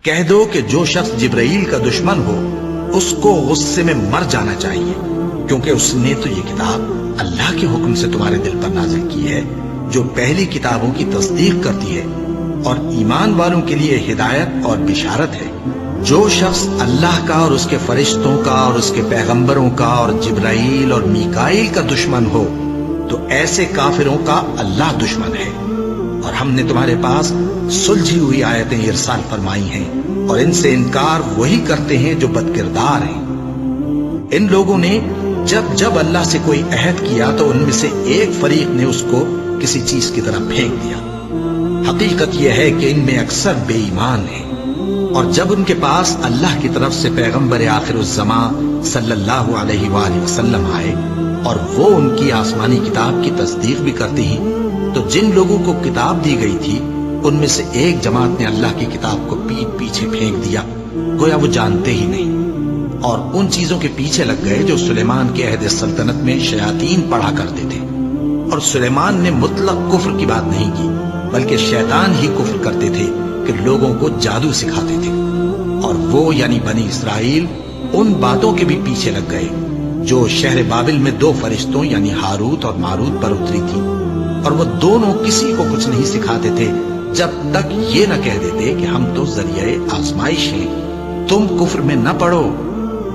کہہ دو کہ جو شخص جبرائیل کا دشمن ہو اس کو غصے میں مر جانا چاہیے، کیونکہ اس نے تو یہ کتاب اللہ کے حکم سے تمہارے دل پر نازل کی ہے، جو پہلی کتابوں کی تصدیق کرتی ہے اور ایمان والوں کے لیے ہدایت اور بشارت ہے۔ جو شخص اللہ کا اور اس کے فرشتوں کا اور اس کے پیغمبروں کا اور جبرائیل اور میکائیل کا دشمن ہو تو ایسے کافروں کا اللہ دشمن ہے۔ اور ہم نے تمہارے پاس سلجھی ہوئی آیتیں ارسال فرمائی ہیں، اور ان سے انکار وہی کرتے ہیں جو بد کردار ہیں۔ ان لوگوں نے جب جب اللہ سے کوئی عہد کیا تو ان میں سے ایک فریق نے اس کو کسی چیز کی طرح پھینک دیا۔ حقیقت یہ ہے کہ ان میں اکثر بے ایمان ہیں، اور جب ان کے پاس اللہ کی طرف سے پیغمبر آخر الزماں صلی اللہ علیہ وآلہ وسلم آئے اور وہ ان کی آسمانی کتاب کی تصدیق بھی کرتی ہیں، تو جن لوگوں کو کتاب دی گئی تھی ان میں سے ایک جماعت نے اللہ کی کتاب کو پیٹ پیچھے پھینک دیا، گویا وہ جانتے ہی نہیں، اور ان چیزوں کے پیچھے لگ گئے جو سلیمان کے عہد سلطنت میں شیاطین پڑھا کرتے تھے۔ اور سلیمان نے مطلق کفر کی بات نہیں کی، بلکہ شیطان ہی کفر کرتے تھے کہ لوگوں کو جادو سکھاتے تھے، اور وہ یعنی بنی اسرائیل ان باتوں کے بھی پیچھے لگ گئے جو شہر بابل میں دو فرشتوں یعنی ہاروت اور ماروت پر اتری تھی، اور وہ دونوں کسی کو کچھ نہیں سکھاتے تھے جب تک یہ نہ کہہ دیتے کہ ہم تو ذریعہ آزمائش ہیں، تم کفر میں نہ پڑو۔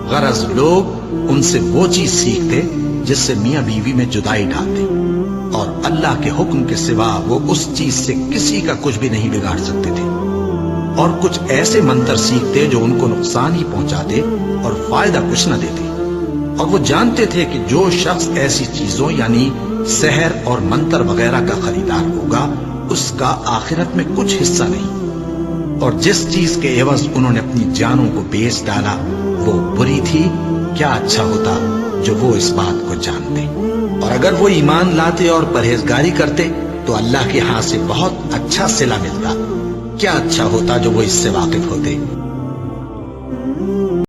غرض لوگ ان سے وہ چیز سیکھتے جس سے میاں بیوی میں جدائی ڈالتے، اور اللہ کے حکم کے سوا وہ اس چیز سے کسی کا کچھ بھی نہیں بگاڑ سکتے تھے، اور کچھ ایسے منتر سیکھتے جو ان کو نقصان ہی پہنچاتے اور فائدہ کچھ نہ دیتے۔ اور وہ جانتے تھے کہ جو شخص ایسی چیزوں یعنی سحر اور منتر وغیرہ کا خریدار ہوگا اس کا آخرت میں کچھ حصہ نہیں، اور جس چیز کے عوض انہوں نے اپنی جانوں کو بیچ ڈالا وہ بری تھی۔ کیا اچھا ہوتا جو وہ اس بات کو جانتے، اور اگر وہ ایمان لاتے اور پرہیزگاری کرتے تو اللہ کے ہاں سے بہت اچھا صلہ ملتا۔ کیا اچھا ہوتا جو وہ اس سے واقف ہوتے۔